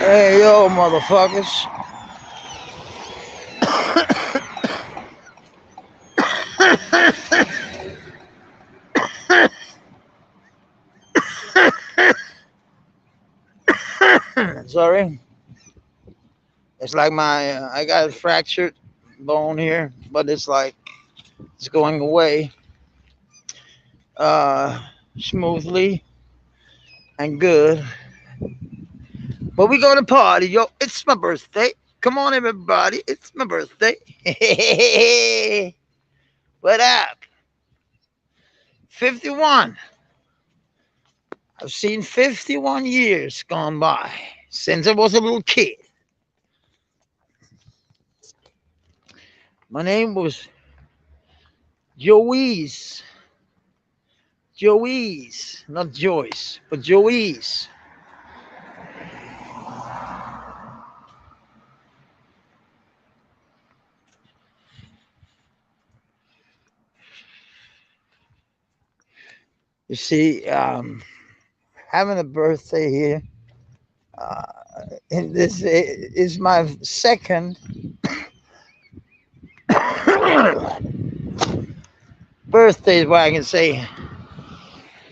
Hey, yo, motherfuckers. Sorry. It's like I got a fractured bone here, but it's like it's going away uh, smoothly and good. But we going to party, yo. It's my birthday. Come on, everybody. It's my birthday. What up? 51. I've seen 51 years gone by since I was a little kid. My name was Joey's. Joey's, not Joyce, but Joey's. You see, having a birthday here, uh, and this is my second birthday where I can say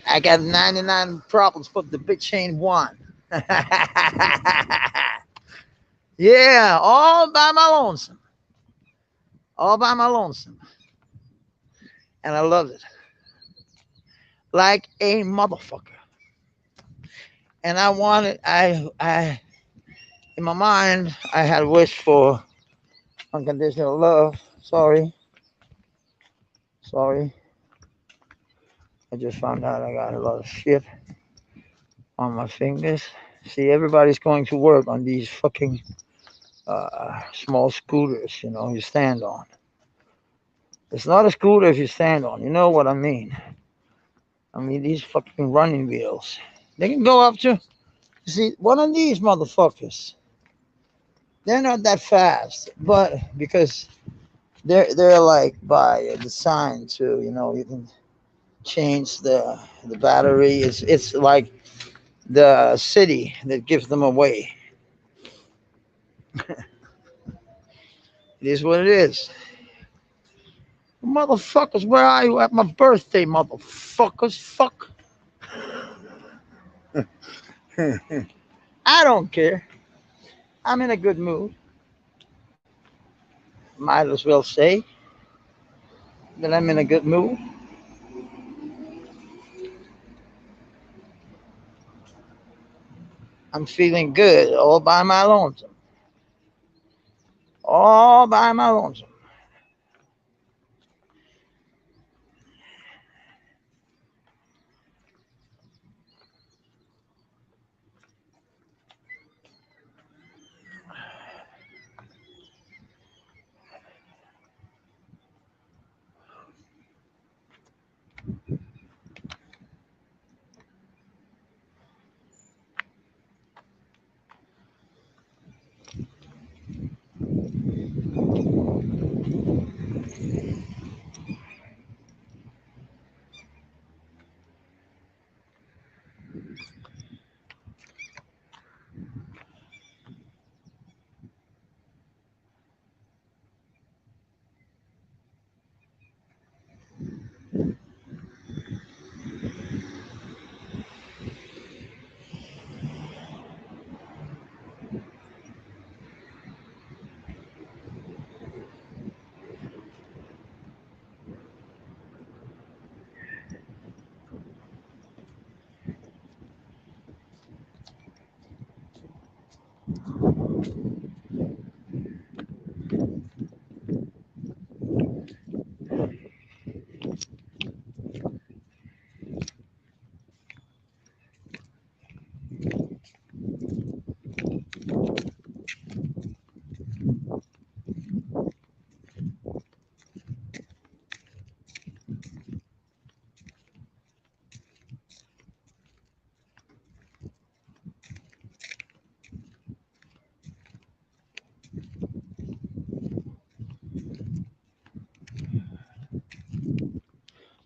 I got 99 problems, but the bitch ain't one. Yeah, all by my lonesome. All by my lonesome. And I love it. Like a motherfucker. And I wanted, in my mind, I had wished for unconditional love. Sorry. Sorry. I just found out I got a lot of shit on my fingers. See, everybody's going to work on these fucking small scooters, you stand on. It's not a scooter if you stand on. You know what I mean? I mean, these fucking running wheels. They can go up to, you see, one of these motherfuckers, they're not that fast, but because they're like by design to, you can change the battery. It's like the city that gives them away. It is what it is. Motherfuckers, where are you at my birthday, motherfuckers? Fuck. I don't care. I'm in a good mood. Might as well say that I'm in a good mood. I'm feeling good all by my lonesome. All by my lonesome.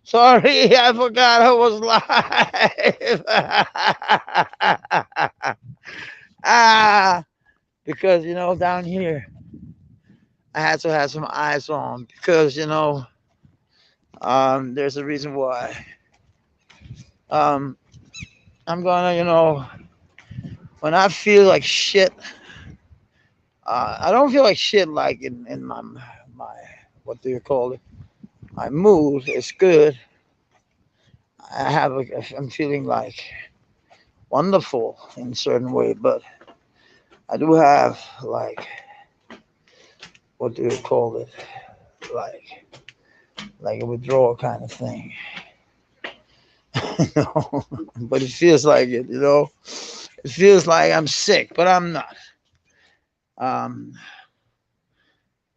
Sorry, I forgot I was live. Ah, because down here I had to have some eyes on because there's a reason why. Um, I'm gonna when I feel like shit, I don't feel like shit like in my what do you call it? My mood is good. I'm feeling like wonderful in a certain way, but I do have like what do you call it? Like like a withdrawal kind of thing. you know? But it feels like it. It feels like I'm sick, but I'm not. Um,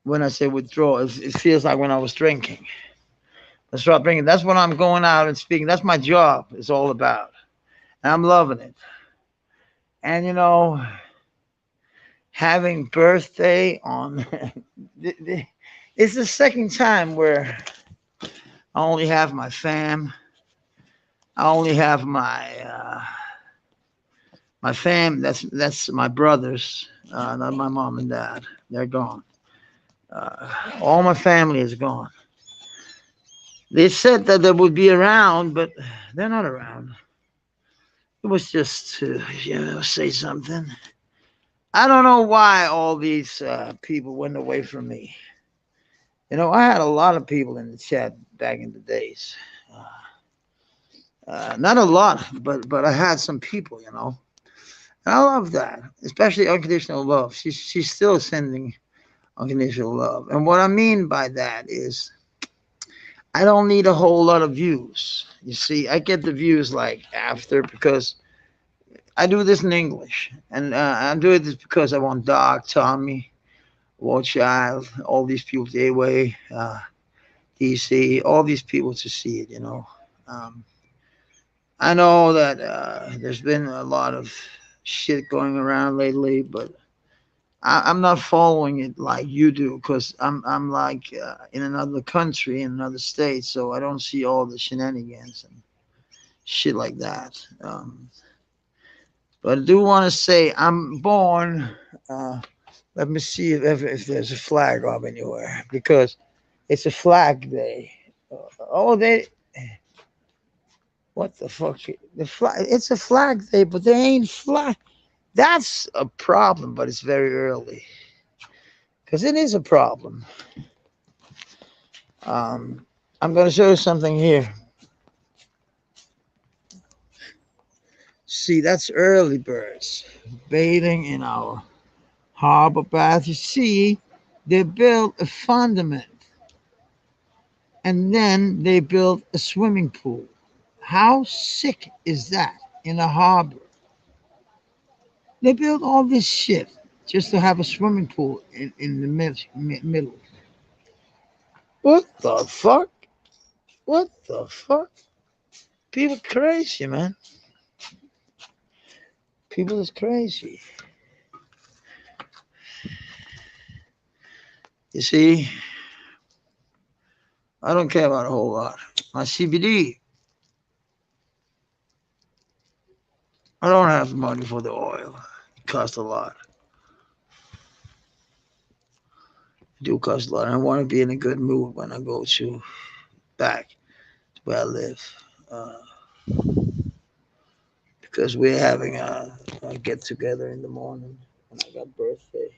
when I say withdrawal, it feels like when I was drinking. I start drinking. That's when I'm going out and speaking. That's my job. It's all about. And I'm loving it. And having birthday on. It's the second time where I only have my fam. I only have my fam. That's my brothers, not my mom and dad. They're gone. All my family is gone. They said that they would be around, but they're not around. It was just to say something. I don't know why all these people went away from me. I had a lot of people in the chat back in the days. Not a lot, but I had some people. And I love that, especially unconditional love. She's still sending unconditional love, and what I mean by that is I don't need a whole lot of views. You see, I get the views like after because I do this in English, and I do this because I want Doc, Tommy, War Child, all these people, J-Way, DC, all these people to see it. Um, I know that there's been a lot of shit going around lately, but I'm not following it like you do because I'm like in another country, in another state, so I don't see all the shenanigans and shit like that. But I do want to say I'm born. Uh, Let me see if there's a flag up anywhere because it's a flag day. Oh, they what the fuck? The flag. It's a flag day, but they ain't flag. That's a problem, but it's very early because it is a problem. Um, I'm gonna show you something here. See, that's early birds bathing in our harbor bath. You see, they built a fundament and then they built a swimming pool. How sick is that in a harbor? They built all this shit just to have a swimming pool in the middle. What the fuck? What the fuck? People crazy, man. People is crazy. You see, I don't care about a whole lot. My CBD, I don't have the money for the oil. It costs a lot. It do cost a lot. I want to be in a good mood when I go to back to where I live. Uh, because we're having a get together in the morning and I got birthday.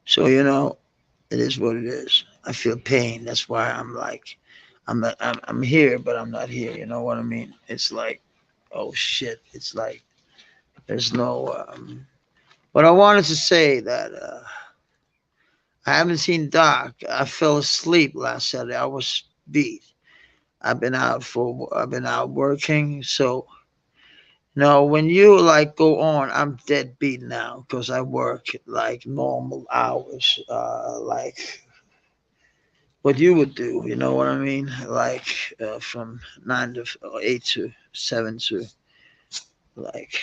So it is what it is. I feel pain. That's why I'm like, I'm here, but I'm not here. You know what I mean? It's like, oh shit. It's like there's no. But I wanted to say that I haven't seen Doc. I fell asleep last Saturday. I was beat. I've been out working. So no, when you like go on, I'm dead beat now because I work like normal hours, like what you would do. You know what I mean? Like from 8 to 7 to like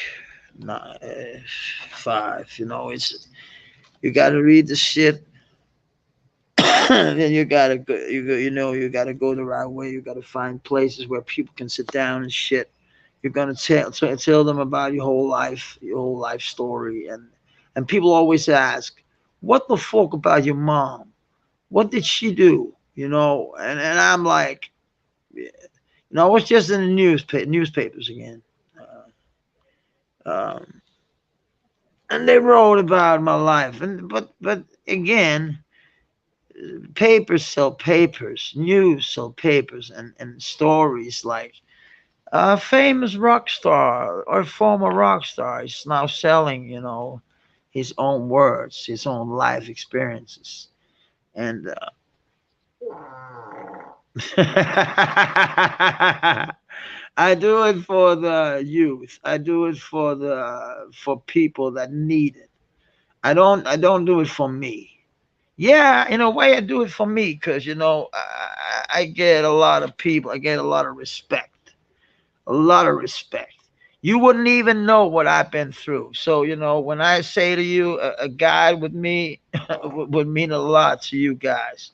nine, 5. You know, it's you got to read the shit. Then you gotta go, you know, you gotta go the right way. You gotta find places where people can sit down and shit. You're gonna tell them about your whole life story, and people always ask, "What the fuck about your mom? What did she do?" You know, and I'm like, yeah. You know, I was just in the newspapers again, um, and they wrote about my life, and but again, papers sell papers, news sell papers, and stories like a famous rock star or former rock star is now selling, you know, his own words, his own life experiences, and I do it for the youth. I do it for people that need it. I don't do it for me. Yeah, in a way, I do it for me because you know I get a lot of people. I get a lot of respect. A lot of respect. You wouldn't even know what I've been through. So you know, when I say to you, a guide with me would mean a lot to you guys.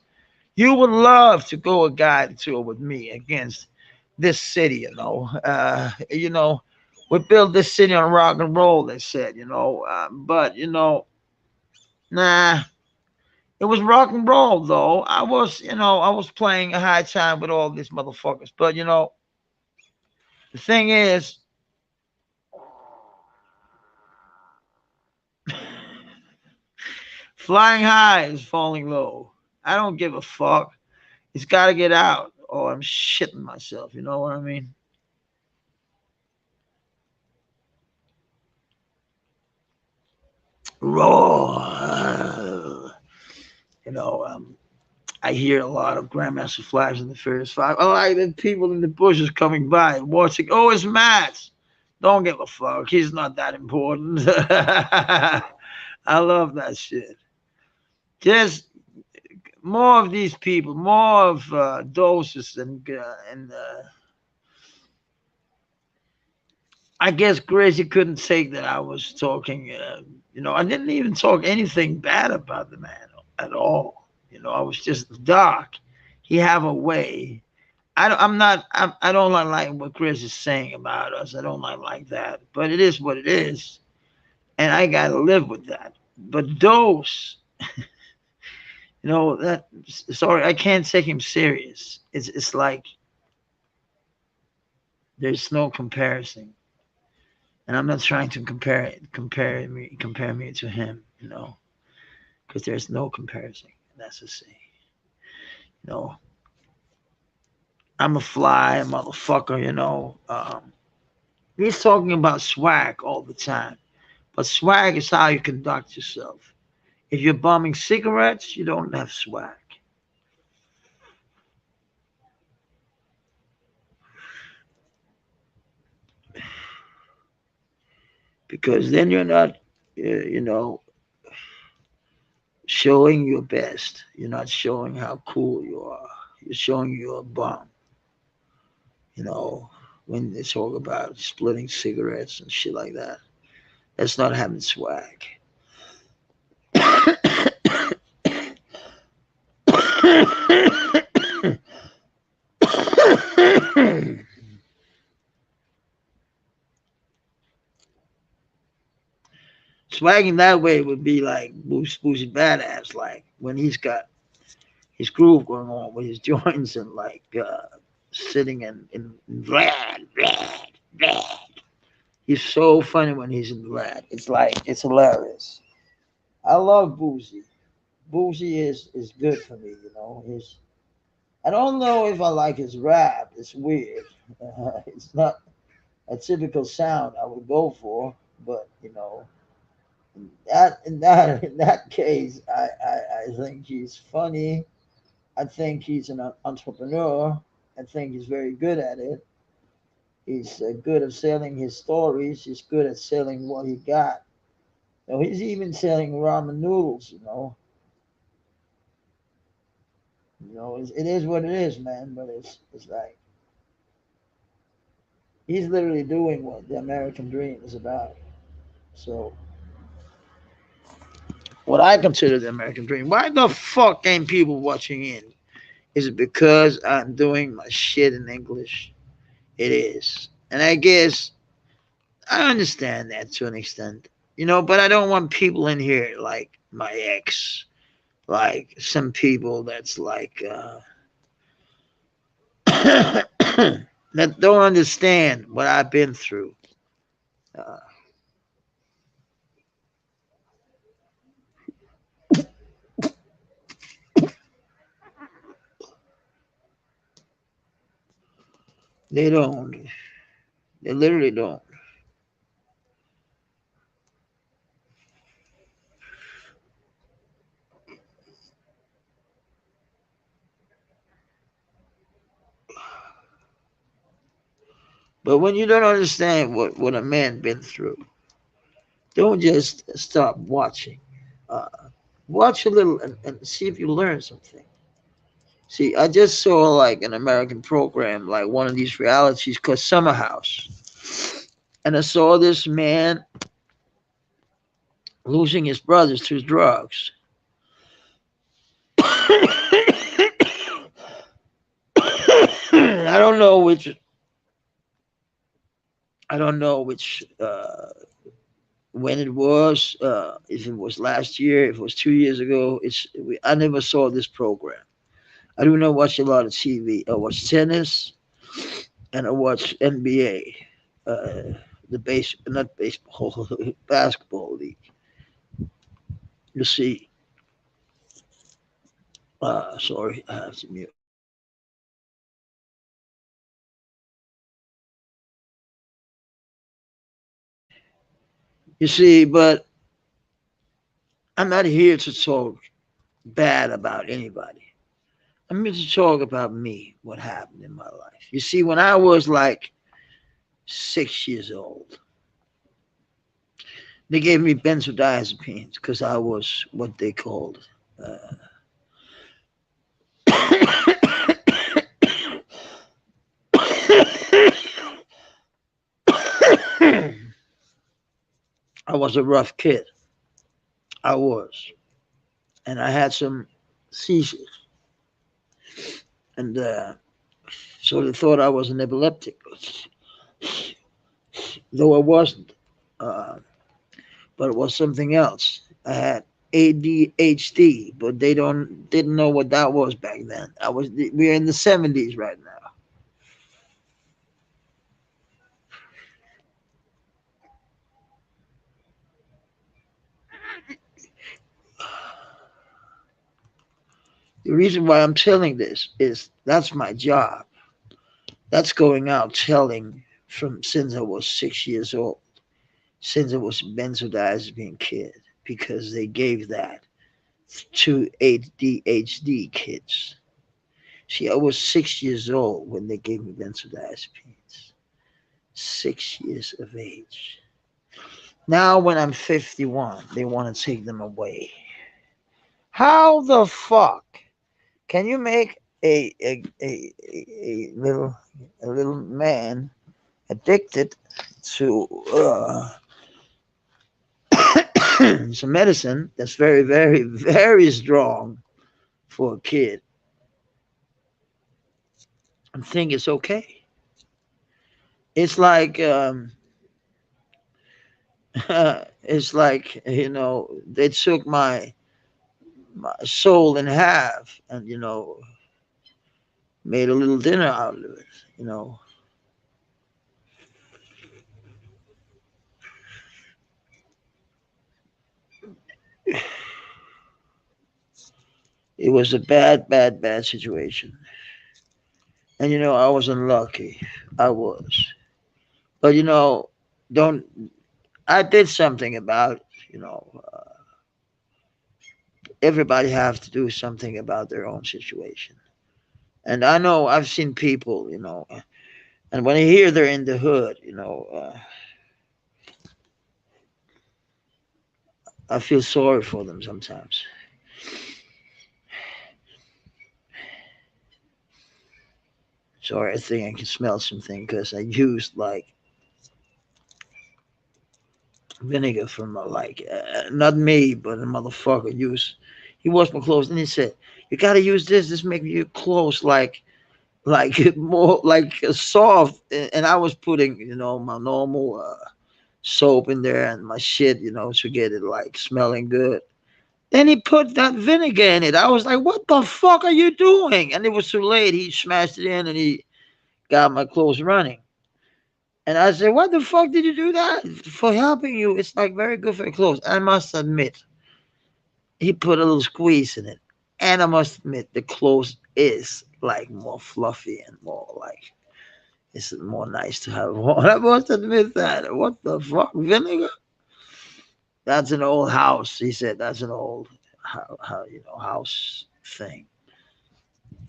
You would love to go a guide tour with me against this city. You know, we built this city on rock and roll. They said, you know, but you know, nah. It was rock and roll though. I was playing a high time with all these motherfuckers. But you know, the thing is, flying high is falling low. I don't give a fuck. It's got to get out, or I'm shitting myself. You know what I mean? Raw. You know, I hear a lot of Grandmaster Flash in the Furious Five. I like the people in the bushes coming by watching. Oh, it's Matt. Don't give a fuck. He's not that important. I love that shit. Just more of these people, more of doses and I guess Gracie couldn't take that I was talking. You know, I didn't even talk anything bad about the man at all. You know, I was just dark. He have a way. I'm not. I don't like what Chris is saying about us. I don't like that. But it is what it is, and I gotta live with that. But those, you know, that sorry, I can't take him serious. It's like there's no comparison, and I'm not trying to compare me to him. You know, because there's no comparison. That's the same. You know, I'm a fly motherfucker. You know, he's talking about swag all the time. But swag is how you conduct yourself. If you're bumming cigarettes, you don't have swag. Because then you're not, you know, showing your best. You're not showing how cool you are. You're showing you're a bum. You know, when they talk about splitting cigarettes and shit like that, that's not having swag. Swagging that way would be like Boosie Badass, like when he's got his groove going on with his joints and like sitting in rad. He's so funny when he's in rad. It's like it's hilarious. I love Boosie. Boosie is good for me. You know, his I don't know if I like his rap. It's weird. It's not a typical sound I would go for, but you know, in that case, I think he's funny. I think he's an entrepreneur. I think he's very good at it. He's good at selling his stories. He's good at selling what he got. You know, he's even selling ramen noodles. You know, It is what it is, man. But it's like he's literally doing what the American dream is about. So what I consider the American dream. Why the fuck ain't people watching in? Is it because I'm doing my shit in English? It is. And I guess I understand that to an extent. But I don't want people in here like my ex, like some people that's like that don't understand what I've been through. Uh, they don't. They literally don't. But when you don't understand what a man been through, don't just stop watching. Uh, Watch a little and see if you learn something. See, I just saw like an American program, like one of these realities called Summer House. And I saw this man losing his brothers to drugs. I don't know which. I don't know which when it was. If it was last year, if it was 2 years ago. I never saw this program. I do not watch a lot of TV. I watch tennis and I watch NBA. The not baseball, basketball league. You see, sorry, I have to mute. You see, but I'm not here to talk bad about anybody. I'm here to talk about me, what happened in my life. You see, when I was like 6 years old, they gave me benzodiazepines because I was what they called. Uh, I was a rough kid. I was. And I had some seizures. And so they thought I was an epileptic, though I wasn't. Uh, but it was something else. I had ADHD, but they don't didn't know what that was back then. We're in the 70s right now. The reason why I'm telling this is that's my job. That's going out telling from since I was 6 years old, since I was a benzodiazepine kid, because they gave that to ADHD kids. See, I was 6 years old when they gave me benzodiazepines. 6 years of age. Now, when I'm 51, they want to take them away. How the fuck can you make a little man addicted to some medicine that's very, very, very strong for a kid and think it's okay? It's like it's like they took my soul in half and made a little dinner out of it. You know, it was a bad, bad, bad situation. And I was unlucky. I was, but don't I did something about it. Everybody have to do something about their own situation. And I know I've seen people, and when I hear they're in the hood, I feel sorry for them sometimes. So I think I can smell something because I used like vinegar from not me, but a motherfucker used. He washed my clothes and he said, "You gotta use this. This make your clothes like more like soft." And I was putting my normal soap in there and my shit to get it like smelling good. Then he put that vinegar in it. I was like, "What the fuck are you doing?" And it was too late. He smashed it in and he got my clothes running. And I said, "What the fuck did you do that for helping you? It's like very good for your clothes." I must admit, he put a little squeeze in it. And I must admit, the clothes is like more fluffy and more like it's more nice to have on. I must admit that. What the fuck? Vinegar? That's an old house. He said that's an old house thing.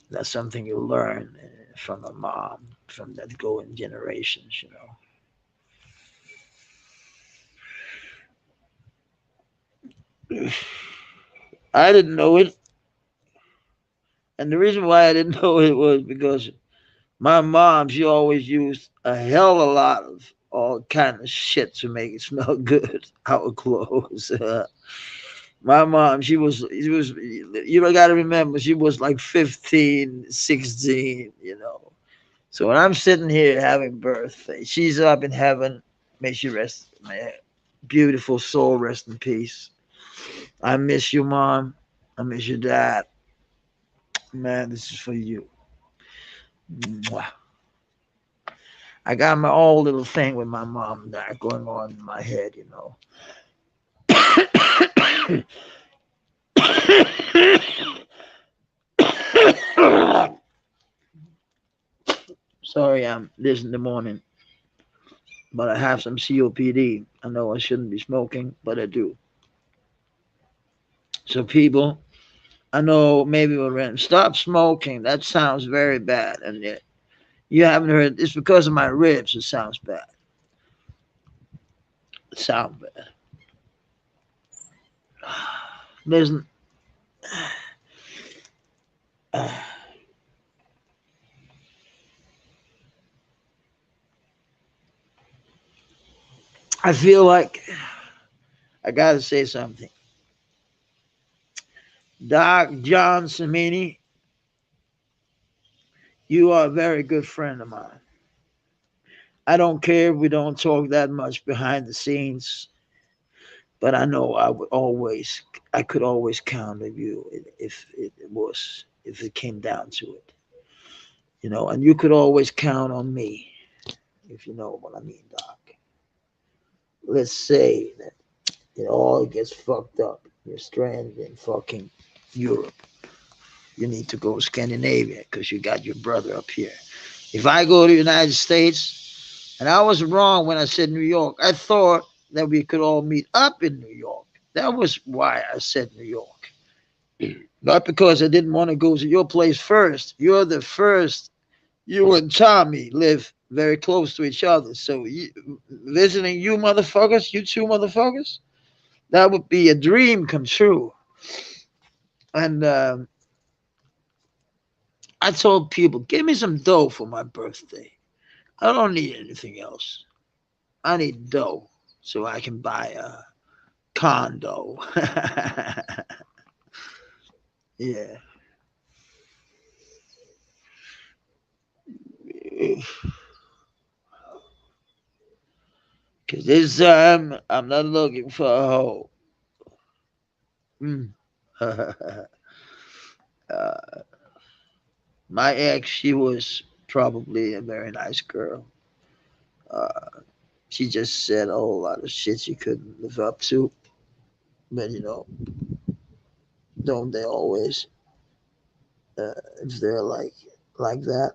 That's something you learn from a mom, from that going generations. I didn't know it. And the reason why I didn't know it was because my mom, she always used a hell of a lot of all kind of shit to make it smell good. Our clothes. My mom, she was, you got to remember, she was like 15, 16. So when I'm sitting here having birthday, she's up in heaven. May she rest, may beautiful soul rest in peace. I miss you, mom. I miss your dad. Man, this is for you. Mwah. I got my own little thing with my mom and dad going on in my head. Sorry, I'm this in the morning, but I have some COPD. I know I shouldn't be smoking, but I do. So people, I know maybe we're in. Stop smoking. That sounds very bad, and you haven't heard. It's because of my ribs. It sounds bad. It sounds bad. There's. I feel like I gotta say something. Doc John Samini, you are a very good friend of mine. I don't care if we don't talk that much behind the scenes, but I know I could always count on you if it came down to it. And you could always count on me, if you know what I mean, Doc. Let's say that it all gets fucked up. You're stranded in fucking Europe. You need to go to Scandinavia because you got your brother up here. If I go to the United States, and I was wrong when I said New York, I thought that we could all meet up in New York. That was why I said New York. Not because I didn't want to go to your place first. You're the first. You and Tommy live very close to each other. So visiting you motherfuckers, you two motherfuckers, that would be a dream come true. And I told people, give me some dough for my birthday. I don't need anything else. I need dough so I can buy a condo. Yeah. Because this time I'm not looking for a hoe. Mm. uh, my ex, she was probably a very nice girl. Uh, she just said a whole lot of shit she couldn't live up to. But don't they always, if they're like that,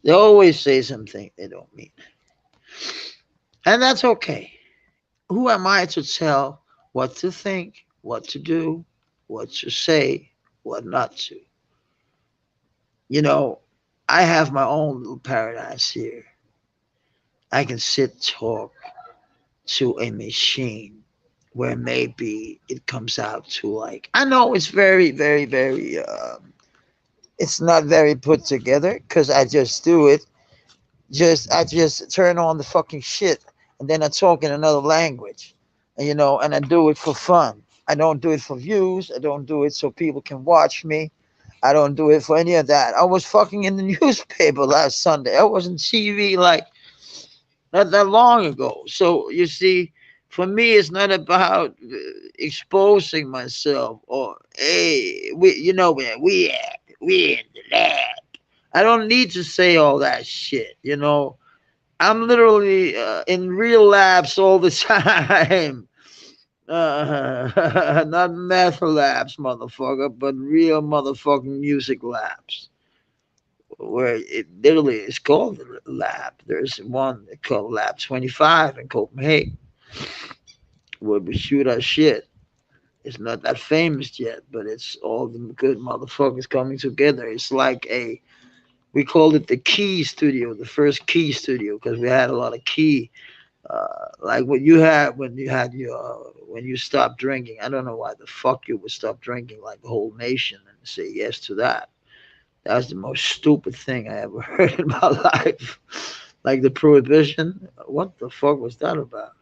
they always say something they don't mean. And that's okay. Who am I to tell what to think, what to do, what to say, what not to? You know, I have my own little paradise here. I can sit talk to a machine where maybe it comes out to like I know it's very very very It's not very put together because I just do it. I just turn on the fucking shit and then I talk in another language, and I do it for fun. I don't do it for views. I don't do it so people can watch me. I don't do it for any of that. I was fucking in the newspaper last Sunday. I was on TV like not that long ago. So you see, for me, it's not about exposing myself or hey, we in the lab. I don't need to say all that shit. I'm literally in real labs all the time. Not meth labs, motherfucker, but real motherfucking music labs where it literally is called a lab. There's one called Lab 25 in Copenhagen where we shoot our shit. It's not that famous yet, but it's all the good motherfuckers coming together. It's like we called it the Key Studio, the first Key Studio, because we had a lot of key. Like what you had when you stopped drinking. I don't know why the fuck you would stop drinking like the whole nation and say yes to that. That was the most stupid thing I ever heard in my life. Like the prohibition. What the fuck was that about?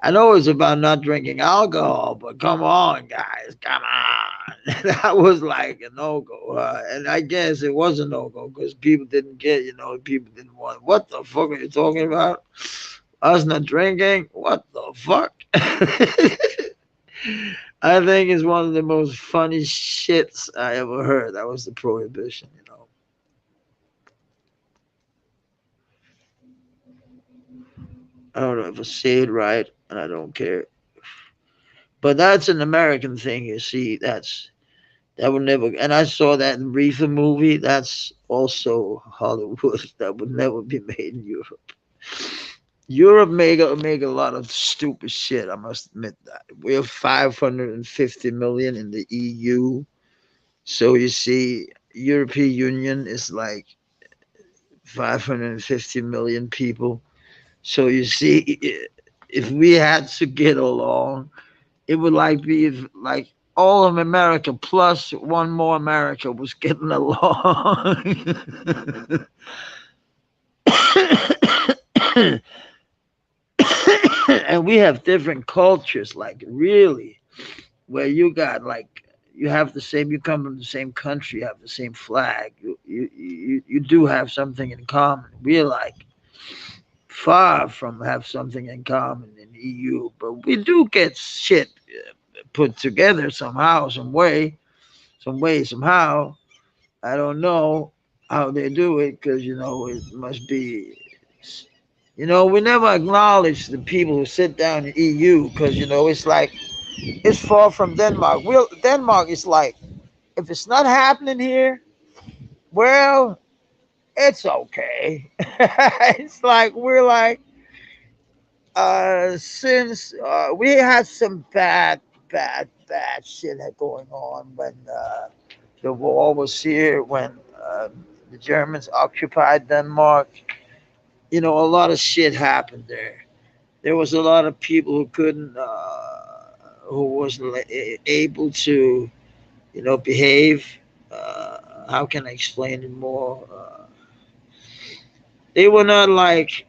I know it's about not drinking alcohol, but come on, guys, come on. That was like a no go. And I guess it was a no go because people didn't people didn't want. What the fuck are you talking about? Us not drinking? What the fuck? I think it's one of the most funny shits I ever heard. That was the prohibition. I don't know if I say it right, and I don't care. But that's an American thing, you see. That would never. And I saw that in Reefer movie. That's also Hollywood. That would never be made in Europe. Europe make a lot of stupid shit. I must admit that. We're 550 million in the EU. So you see, European Union is like 550 million people. So you see, if we had to get along, it would like be if, like all of America plus one more America was getting along. And we have different cultures, like really, where you have the same, you come from the same country, you have the same flag, you do have something in common. We're like far from have something in common in the EU, but we do get shit put together somehow, somehow. I don't know how they do it because it must be. We never acknowledge the people who sit down in EU because it's like it's far from Denmark. Denmark is like if it's not happening here, well, it's okay. It's like we're like since we had some bad shit going on when the war was here when the Germans occupied Denmark. A lot of shit happened there. There was a lot of people who couldn't, who wasn't able to, behave. How can I explain it more? They were not like,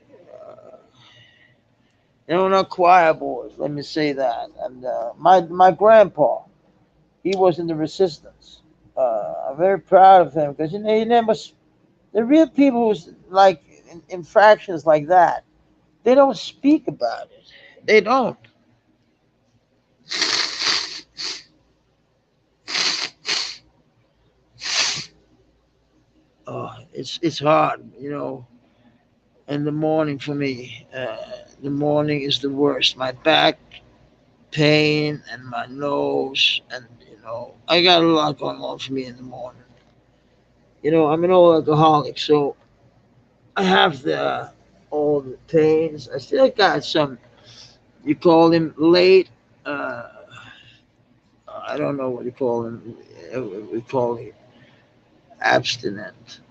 they were not choir boys. Let me say that. And my grandpa, he was in the resistance. I'm very proud of him because he never. The real people who's like in fractions like that, they don't speak about it. They don't. Oh, it's hard. In the morning for me, the morning is the worst. My back pain and my nose, and I got a lot going on for me in the morning. I'm an old alcoholic, so I have all the pains. I still got some. You call them late. Uh, I don't know what you call them. We call it abstinent.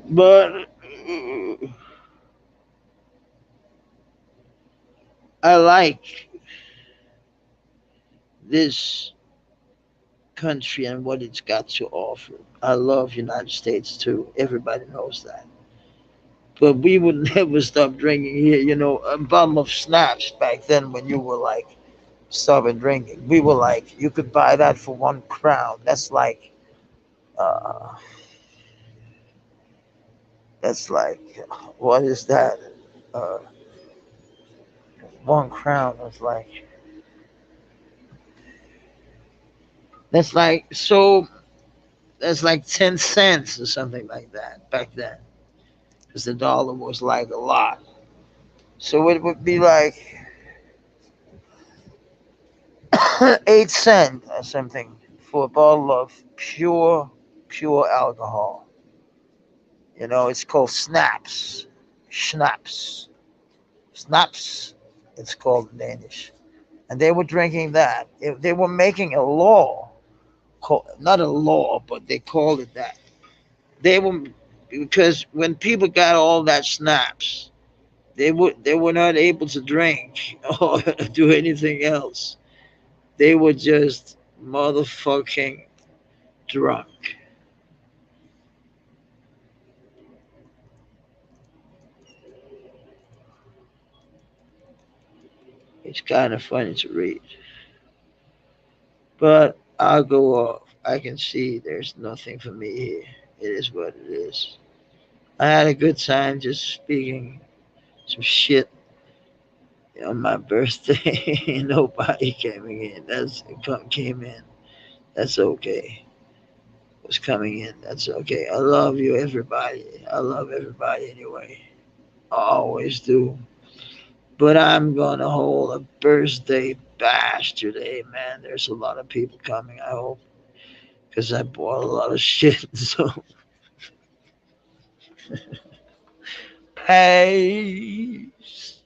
But I like this country and what it's got to offer. I love United States too. Everybody knows that. But we would never stop drinking here. You know, a bottle of schnapps back then when you were like started drinking. We were like, you could buy that for 1 crown. Uh, that's like, what is that? Uh, 1 crown is like, that's like, so, that's like 10 cents or something like that back then. Because the dollar was like a lot. So it would be like 8 cents or something for a bottle of pure alcohol. You know, it's called snaps. Schnapps. Snaps, it's called in Danish. And they were drinking that. They were making a law, not a law, but they called it that. They were, because when people got all that schnapps, they were not able to drink or do anything else. They were just motherfucking drunk. It's kind of funny to read, but I'll go off. I can see there's nothing for me here. It is what it is. I had a good time just speaking some shit on my birthday. Nobody coming in. Came in. That's okay. Was coming in. That's okay. I love you, everybody. I love everybody anyway. I always do. But I'm gonna hold a birthday bash today, man. There's a lot of people coming. I hope because I bought a lot of shit. So peace.